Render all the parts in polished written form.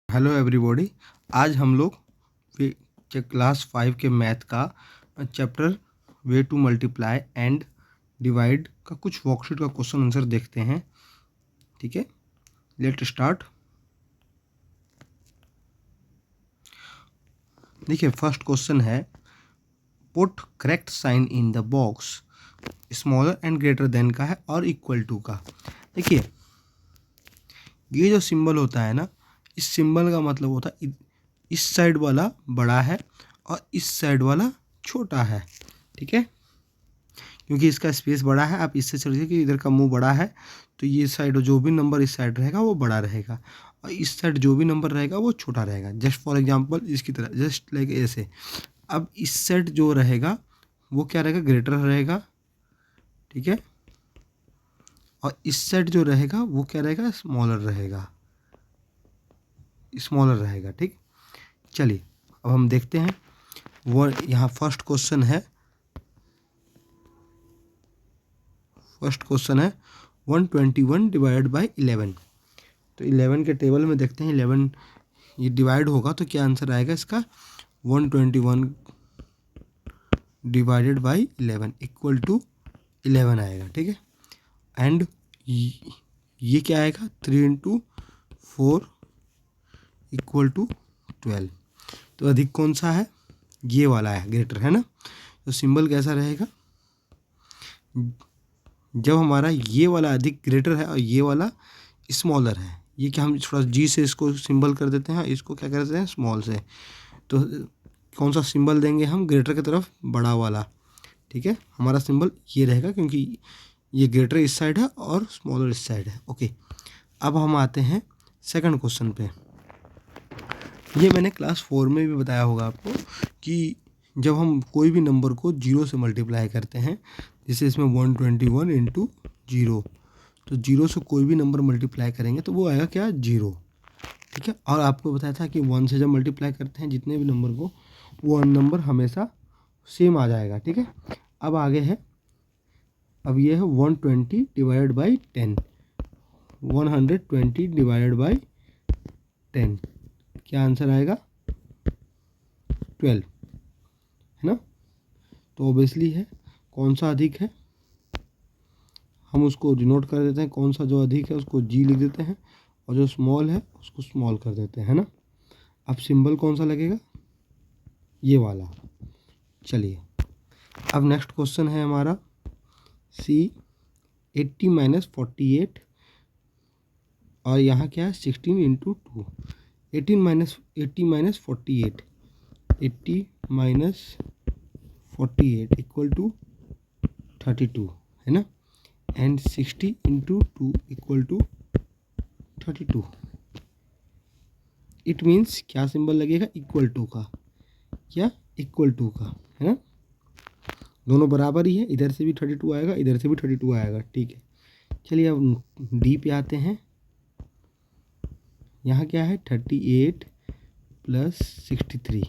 Hello everybody. आज हम लोग क्लास 5 के मैथ का chapter way to multiply and divide का कुछ वर्कशीट का क्वेश्चन आंसर देखते हैं। ठीक है, लेट स्टार्ट। देखिए, फर्स्ट क्वेश्चन है put correct sign in the box. Smaller and greater than का है और इक्वल टू का। देखिए, ये जो सिंबल होता है ना, इस सिंबल का मतलब होता है इस साइड वाला बड़ा है और इस साइड वाला छोटा है। ठीक है, क्योंकि इसका स्पेस बड़ा है। आप इससे चलिए कि इधर का मुंह बड़ा है तो ये साइड जो भी नंबर इस साइड रहेगा वो बड़ा रहेगा और इस साइड जो भी नंबर रहेगा वो छोटा रहेगा। जस्ट फॉर एग्जांपल इसकी तरह, जस्ट लाइक ऐसे। अब इस साइड जो रहेगा वो क्या रहेगा, ग्रेटर रहेगा। ठीक है, और इस साइड जो रहेगा वो क्या रहेगा, स्मॉलर रहेगा, स्मॉलर रहेगा। ठीक, चलिए अब हम देखते हैं। वो यहाँ फर्स्ट क्वेश्चन है 121 डिवाइड बाई 11। तो 11 के टेबल में देखते हैं 11 ये डिवाइड होगा तो क्या आंसर आएगा इसका, 121 डिवाइडेड बाई 11 इक्वल टू 11 आएगा। ठीक है, एंड ये क्या आएगा, 3 इंटू 4 इक्वल टू 12। तो अधिक कौन सा है, ये वाला है, ग्रेटर है ना। तो सिंबल कैसा रहेगा, जब हमारा ये वाला अधिक ग्रेटर है और ये वाला स्मॉलर है। ये क्या, हम थोड़ा जी से इसको सिंबल कर देते हैं, इसको क्या कर देते हैं स्मॉल से। तो कौन सा सिंबल देंगे हम, ग्रेटर की तरफ बड़ा वाला। ठीक है, हमारा सिंबल ये रहेगा क्योंकि ये ग्रेटर इस साइड है और स्मॉलर इस साइड है। ओके, अब हम आते हैं सेकंड क्वेश्चन पे। ये मैंने क्लास 4 में भी बताया होगा आपको कि जब हम कोई भी नंबर को 0 से मल्टीप्लाई करते हैं, जैसे इसमें 121 इंटू 0, तो 0 से कोई भी नंबर मल्टीप्लाई करेंगे तो वो आएगा क्या, 0। ठीक है, और आपको बताया था कि 1 से जब मल्टीप्लाई करते हैं जितने भी नंबर को, वो नंबर हमेशा सेम आ जाएगा। ठीक है, अब आगे है, अब ये है 120 डिवाइडेड बाई 10। 120 डिवाइडेड बाई 10 क्या आंसर आएगा, 12, है ना। तो ऑब्वियसली है, कौन सा अधिक है, हम उसको डिनोट कर देते हैं। कौन सा जो अधिक है उसको जी लिख देते हैं और जो स्मॉल है उसको स्मॉल कर देते हैं, है ना। अब सिंबल कौन सा लगेगा, ये वाला। चलिए, अब नेक्स्ट क्वेश्चन है हमारा सी 80 माइनस 48 और यहाँ क्या है 16 into 2। 80 minus 48, 80 minus 48 equal to 32, है ना। And 60 into 2 equal to 32। It means क्या सिंबल लगेगा, इक्वल टू का, क्या इक्वल टू का, है ना। दोनों बराबर ही है, इधर से भी 32 आएगा, इधर से भी 32 आएगा। ठीक है, चलिए अब डी पे आते हैं। यहाँ क्या है 38 प्लस 63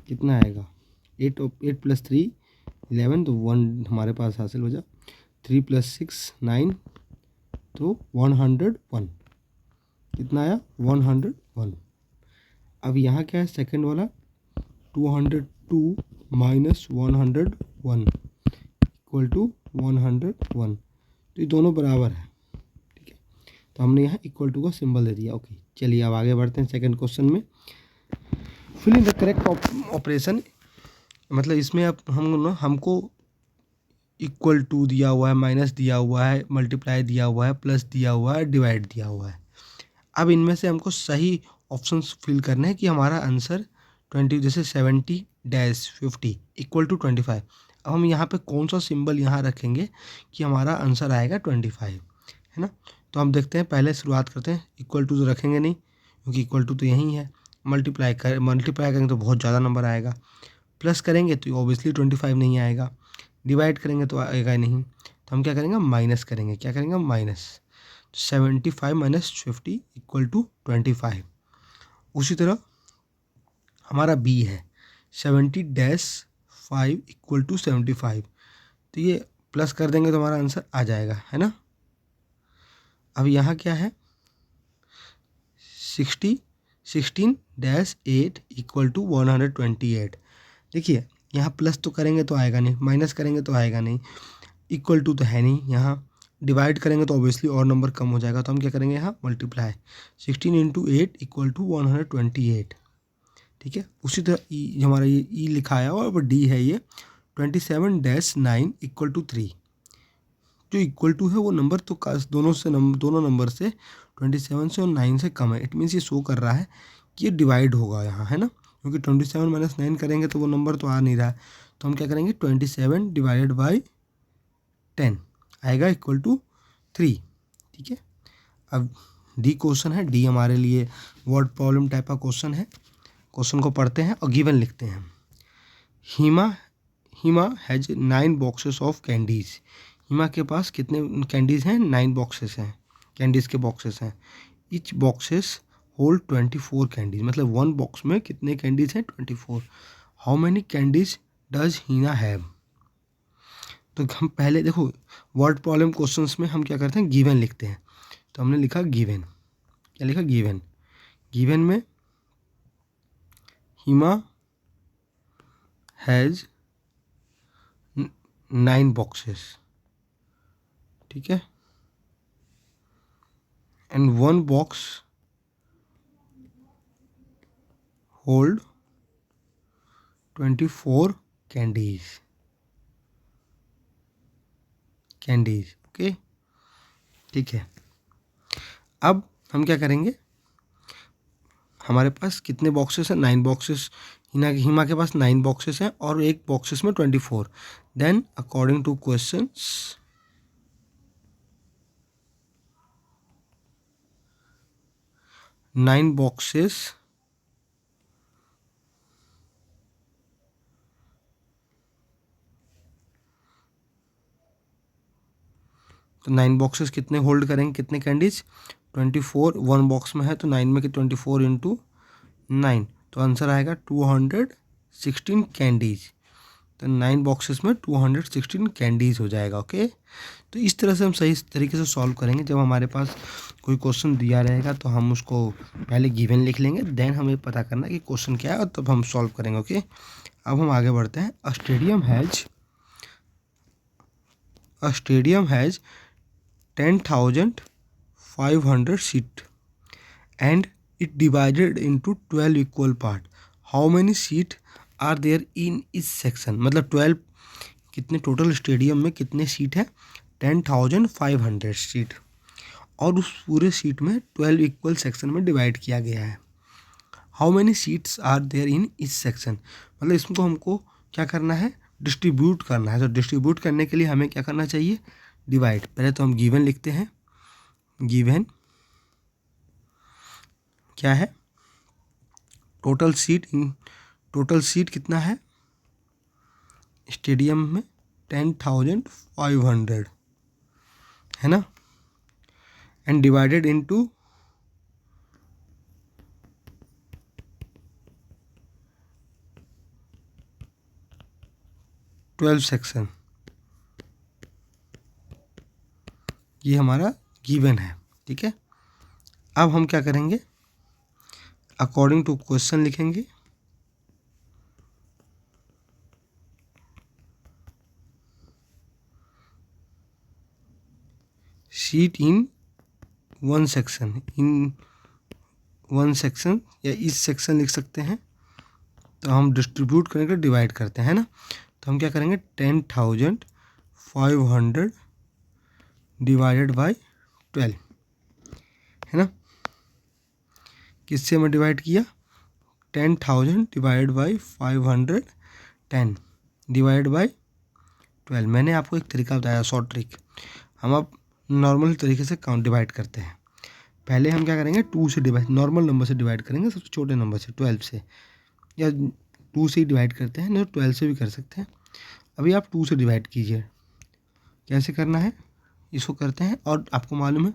कितना आएगा, 8 प्लस 3 11, तो 1 हमारे पास हासिल हो जा। 3 प्लस 6 9, तो 101 कितना आया, 101। अब यहाँ क्या है सेकंड वाला 202 माइनस 101 इक्वल टू 101। तो ये दोनों बराबर है। ठीक है, तो हमने यहाँ इक्वल टू का सिंबल दे दिया। ओके, चलिए अब आगे बढ़ते हैं सेकंड क्वेश्चन में। Fill in the correct operation, मतलब इसमें अब हमको इक्वल टू दिया हुआ है, माइनस दिया हुआ है, मल्टीप्लाई दिया हुआ है, प्लस दिया हुआ है, डिवाइड दिया हुआ है। अब इनमें से हमको सही ऑप्शंस फिल करने हैं कि हमारा आंसर 20, जैसे 70-50 इक्वल टू 25। अब हम यहाँ पे कौन सा सिंबल यहाँ रखेंगे कि हमारा आंसर आएगा 25, है ना। तो हम देखते हैं, पहले शुरुआत करते हैं। इक्वल टू तो रखेंगे नहीं क्योंकि इक्वल टू तो यहीं है। मल्टीप्लाई करेंगे तो बहुत ज़्यादा नंबर आएगा। प्लस करेंगे तो ऑब्वियसली 25 नहीं आएगा। डिवाइड करेंगे तो आएगा नहीं। तो हम क्या करेंगे, माइनस करेंगे। क्या करेंगे, माइनस। 75 minus 50 equal to 25। उसी तरह हमारा बी है 70-5 इक्वल टू 75। तो ये प्लस कर देंगे तो हमारा आंसर आ जाएगा, है ना। अब यहाँ क्या है 16-8 इक्वल टू 128। देखिए यहाँ प्लस तो करेंगे तो आएगा नहीं, माइनस करेंगे तो आएगा नहीं, इक्वल टू तो है नहीं, यहाँ डिवाइड करेंगे तो ऑब्वियसली और नंबर कम हो जाएगा, तो हम क्या करेंगे यहाँ मल्टीप्लाई। 16 × 8 equal to 128। ठीक है, उसी तरह ई हमारा ये ई लिखा है और डी है ये 27-9 इक्वल टू 3। जो इक्वल टू है वो नंबर तो दोनों नंबर से 27 से और 9 से कम है। इट मीन्स ये शो कर रहा है कि ये डिवाइड होगा यहाँ, है ना, क्योंकि 27 - 9 करेंगे तो वो नंबर तो आ नहीं रहा है। तो हम क्या करेंगे 27 डिवाइडेड बाई 10 आएगा इक्वल टू 3। ठीक है, अब डी क्वेश्चन है, डी हमारे लिए वर्ड प्रॉब्लम टाइप का क्वेश्चन है। क्वेश्चन को पढ़ते हैं और गिवन लिखते हैं। हिमा हैज 9 बॉक्सेस ऑफ कैंडीज। हिमा के पास कितने कैंडीज हैं? 9 बॉक्सेस हैं, कैंडीज के बॉक्सेस हैं। ईच बॉक्सेस होल्ड 24 कैंडीज, मतलब वन बॉक्स में कितने कैंडीज हैं? 24। How many candies does Hina have? तो हम पहले देखो वर्ड प्रॉब्लम क्वेश्चंस में हम क्या करते हैं, गिवन लिखते हैं। तो हमने लिखा गिवन, क्या लिखा? गिवन। गिवन में हिमा हैज़ 9 बॉक्सेस, ठीक है, and one box hold 24 candies. Okay, ठीक है। अब हम क्या करेंगे, हमारे पास कितने बॉक्सेस हैं? 9 बॉक्सेस। हिमा के पास 9 बॉक्सेस हैं और एक बॉक्सेस में 24। Then according to questions, nine boxes तो 9 बॉक्सेस कितने होल्ड करेंगे, कितने कैंडीज? 24। वन बॉक्स में है तो 9 में कि 24 × 9, तो आंसर आएगा 216 कैंडीज। तो 9 बॉक्सेस में 216 कैंडीज हो जाएगा। ओके, तो इस तरह से हम सही तरीके से सॉल्व करेंगे। जब हमारे पास कोई क्वेश्चन दिया रहेगा तो हम उसको पहले गिवन लिख लेंगे, देन हमें पता करना है कि क्वेश्चन क्या है और तब हम सॉल्व करेंगे। ओके, अब हम आगे बढ़ते हैं। अ stadium has 10,500 seat and it divided into 12 equal part. How many seat are there in each section? मतलब 12 कितने टोटल स्टेडियम में कितने सीट है? 10,500 सीट, और उस पूरे सीट में 12 इक्वल सेक्शन में डिवाइड किया गया है। How many seats are there in इस सेक्शन, मतलब इसको हमको क्या करना है? डिस्ट्रीब्यूट करना है। तो डिस्ट्रीब्यूट करने के लिए हमें क्या करना चाहिए? डिवाइड। पहले तो हम गिवन लिखते हैं। गिवन क्या है? टोटल सीट कितना है स्टेडियम में? 10,500 है ना, एंड डिवाइडेड इनटू 12 सेक्शन। ये हमारा गिवन है। ठीक है, अब हम क्या करेंगे? अकॉर्डिंग टू क्वेश्चन लिखेंगे। सीट इन वन सेक्शन या इस सेक्शन लिख सकते हैं। तो हम डिस्ट्रीब्यूट करने के डिवाइड करते हैं ना, तो हम क्या करेंगे? 10,500 डिवाइडेड बाई 12 है ना। किससे हमें डिवाइड किया? 10,000 डिवाइड बाई 510 डिवाइड बाई 12। मैंने आपको एक तरीका बताया, शॉर्ट ट्रिक। हम अब नॉर्मल तरीके से काउंट डिवाइड करते हैं। पहले हम क्या करेंगे? 2 से डिवाइड, नॉर्मल नंबर से डिवाइड करेंगे, सबसे छोटे नंबर से 12 से, या 2 से ही डिवाइड करते हैं, नहीं तो 12 से भी कर सकते हैं। अभी आप 2 से डिवाइड कीजिए। कैसे करना है इसको करते हैं। और आपको मालूम है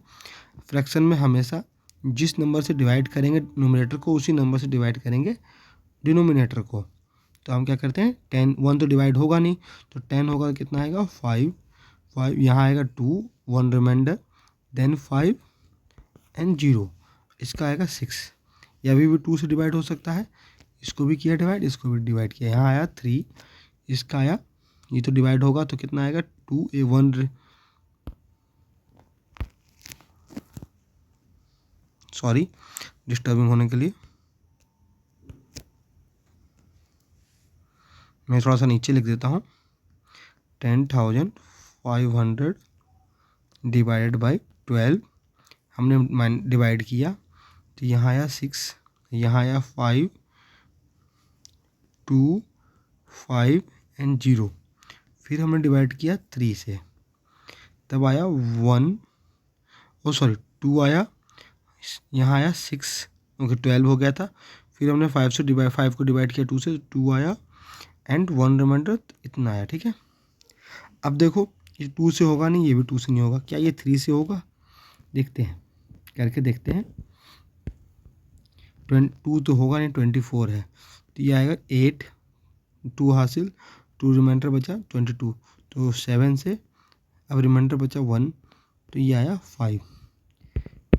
फ्रैक्शन में हमेशा जिस नंबर से डिवाइड करेंगे न्यूमरेटर को, उसी नंबर से डिवाइड करेंगे डिनोमिनेटर को। तो हम क्या करते हैं? 10, 1 तो डिवाइड होगा नहीं, तो 10 होगा कितना आएगा? 5 यहाँ आएगा 2, 1 रिमाइंडर, देन 5 एंड 0, इसका आएगा 6। ये अभी भी 2 से डिवाइड हो सकता है, इसको भी किया डिवाइड, इसको भी डिवाइड किया, यहाँ आया 3, इसका आया, ये तो डिवाइड होगा तो कितना आएगा 2, 1 सॉरी डिस्टर्बिंग होने के लिए मैं थोड़ा सा नीचे लिख देता हूँ, 10,500 डिवाइडेड बाई 12 हमने डिवाइड किया तो यहाँ आया 6, यहाँ आया 5, 2, 5 एंड 0, फिर हमने डिवाइड किया 3 से, तब आया 1, ओ सॉरी 2 आया, यहाँ आया 6, ओके 12 हो गया था, फिर हमने 5 को डिवाइड किया 2 से, 2 आया एंड 1 रिमाइंडर, इतना आया। ठीक है, अब देखो ये 2 से होगा नहीं, ये भी 2 से नहीं होगा, क्या ये 3 से होगा? देखते हैं, करके देखते हैं। 2 तो होगा नहीं, 24 है, तो ये आएगा 8, 2 हासिल, 2 रिमाइंडर बचा 22, तो 7 से अब रिमाइंडर बचा 1, तो ये आया 5।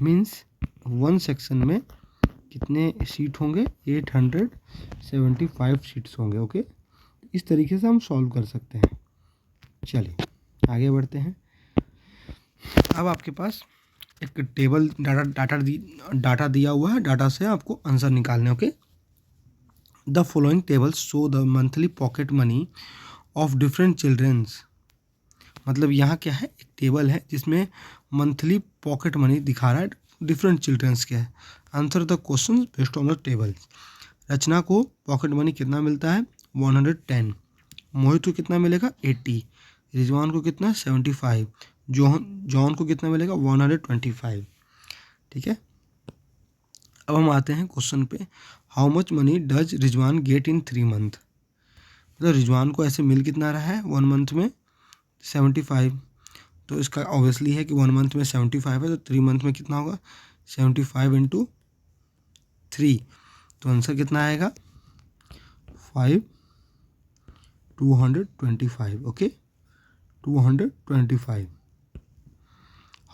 मीन्स 1 सेक्शन में कितने सीट होंगे? 875 सीट्स होंगे। ओके, इस तरीके से हम सॉल्व कर सकते हैं। चलिए आगे बढ़ते हैं। अब आपके पास एक टेबल डाटा दिया हुआ है, डाटा से आपको आंसर निकालने। Okay, the following tables show the monthly pocket money of different childrens. मतलब यहाँ क्या है, एक टेबल है जिसमें मंथली पॉकेट मनी दिखा रहा है डिफरेंट चिल्ड्रंस के है। Answer the question based on the table. Rachna को पॉकेट मनी कितना मिलता है? 110। मोहित को कितना मिलेगा? 80। रिजवान को कितना? 75। जॉन को कितना मिलेगा? 125। ठीक है, अब हम आते हैं क्वेश्चन पे। How much money does Rizwan get in 3 month. मतलब रिजवान को ऐसे मिल कितना रहा है 1 मंथ में? 75। तो इसका ऑब्वियसली है कि 1 मंथ में 75 है, तो 3 मंथ में कितना होगा? 75 इंटू 3, तो आंसर कितना आएगा? 5, 225। Okay, 225।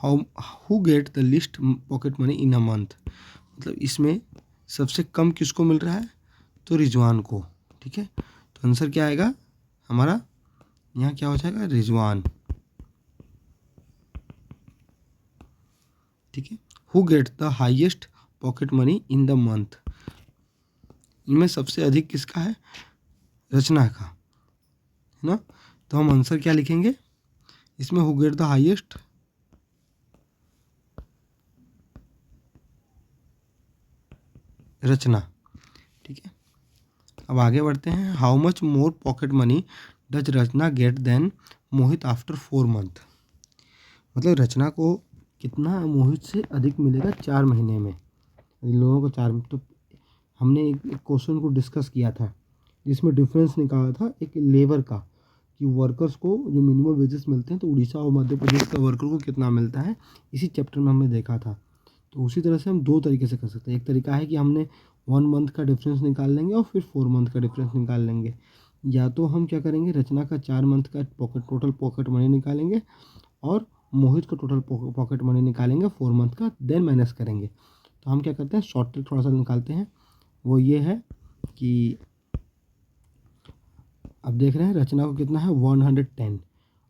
Who get the list pocket money in a month. मतलब इसमें सबसे कम किसको मिल रहा है? तो रिजवान को। ठीक है, तो आंसर क्या आएगा हमारा? यहाँ क्या हो जाएगा? रिजवान। ठीक है, who get the highest pocket money in the month. इनमें सबसे अधिक किसका है? रचना का, है ना। तो हम आंसर क्या लिखेंगे इसमें? Who get the highest, Rachna. ठीक है, अब आगे बढ़ते हैं। How much more pocket money does Rachna get than Mohit after 4 month. मतलब रचना को कितना मोहित से अधिक मिलेगा 4 महीने में। इन लोगों को 4, तो हमने एक क्वेश्चन को डिस्कस किया था जिसमें डिफरेंस निकाला था एक लेबर का, कि वर्कर्स को जो मिनिमम वेजेस मिलते हैं तो उड़ीसा और मध्य प्रदेश का वर्कर को कितना मिलता है, इसी चैप्टर में हमने देखा था। तो उसी तरह से हम 2 तरीके से कर सकते हैं। एक तरीका है कि हमने 1 मंथ का डिफरेंस निकाल लेंगे और फिर 4 मंथ का डिफरेंस निकाल लेंगे, या तो हम क्या करेंगे, रचना का 4 मंथ का टोटल पॉकेट मनी निकालेंगे और मोहित का टोटल पॉकेट मनी निकालेंगे 4 मंथ का, देन माइनस करेंगे। तो हम क्या करते हैं, शॉर्ट ट्रिक थोड़ा सा निकालते हैं। वो ये है कि अब देख रहे हैं रचना को कितना है 110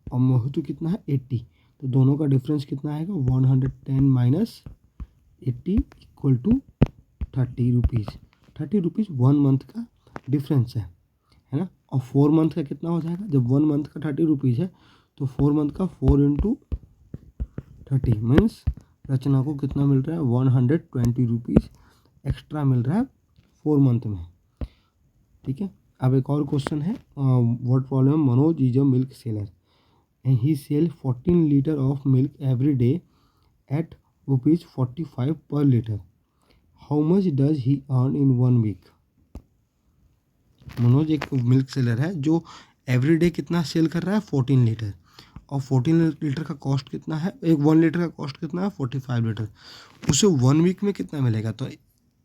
और मोहित को कितना है 80, तो दोनों का डिफरेंस कितना आएगा? 110 minus 80 equal to 30 rupees. 30 rupees 1 month का डिफरेंस है ना। और 4 मंथ का कितना हो जाएगा? जब 1 मंथ का 30 रुपीज़ है तो 4 मंथ का 4 इंटू 30 मीन्स रचना को कितना मिल रहा है? 120 रुपीज़ एक्स्ट्रा मिल रहा है 4 मंथ में। ठीक है, अब एक और क्वेश्चन है। What problem? Manoj is a milk seller and he sell 14 litre of milk every day at ₹45 per litre. How much does he earn in 1 week. Manoj एक मिल्क सेलर है जो एवरी डे कितना सेल कर रहा है? 14 लीटर, और 14 litre का cost कितना है? 1 लीटर का कॉस्ट कितना है? 45 लीटर। उसे 1 वीक में कितना मिलेगा? तो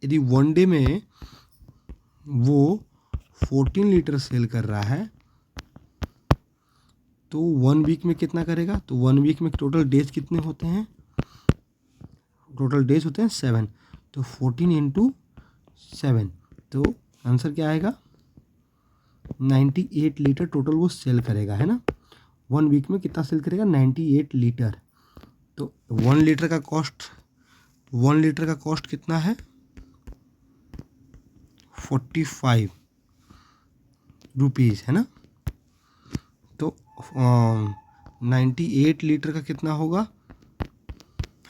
यदि 1 डे में वो 14 लीटर सेल कर रहा है तो 1 वीक में कितना करेगा? तो 1 वीक में टोटल डेज कितने होते हैं? टोटल डेज होते हैं 7, तो 14 इंटू 7, तो आंसर क्या आएगा? 98 लीटर टोटल वो सेल करेगा, है ना। 1 वीक में कितना सेल करेगा? 98 लीटर। तो 1 लीटर का कॉस्ट कितना है? 45 रुपीज़, है ना। तो 98 लीटर का कितना होगा?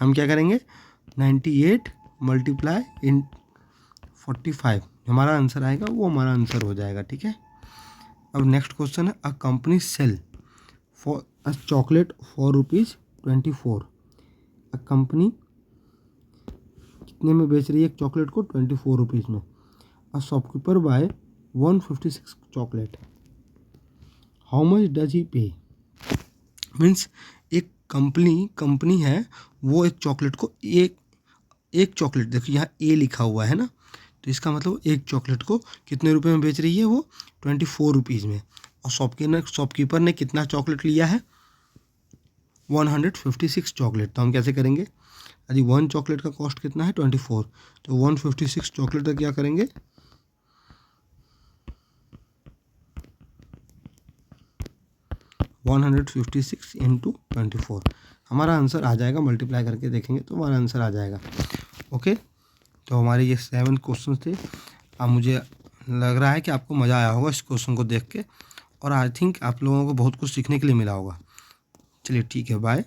हम क्या करेंगे? 98 मल्टीप्लाई इन 45, हमारा आंसर आएगा वो हमारा आंसर हो जाएगा, ठीक है। अब नेक्स्ट क्वेश्चन है, a company sell for a chocolate for ₹24। A company कितने में बेच रही है एक चॉकलेट को? 24 रुपीज़ में। A shopkeeper buy 156 chocolate, how much does he pay? Means एक कंपनी है, वो एक चॉकलेट को एक चॉकलेट, देखिए यहाँ ए लिखा हुआ है ना, तो इसका मतलब एक चॉकलेट को कितने रुपए में बेच रही है वो? 24 रुपीज़ में। और शॉपकीपर ने कितना चॉकलेट लिया है? 156 चॉकलेट। तो हम कैसे करेंगे? यदि 1 चॉकलेट का कॉस्ट कितना है? 24, तो 156 चॉकलेट का क्या करेंगे? 156 इंटू 24, हमारा आंसर आ जाएगा। मल्टीप्लाई करके देखेंगे तो हमारा आंसर आ जाएगा। ओके, तो हमारे ये 7 क्वेश्चन थे। अब मुझे लग रहा है कि आपको मज़ा आया होगा इस क्वेश्चन को देख के, और आई थिंक आप लोगों को बहुत कुछ सीखने के लिए मिला होगा। चलिए ठीक है, बाय।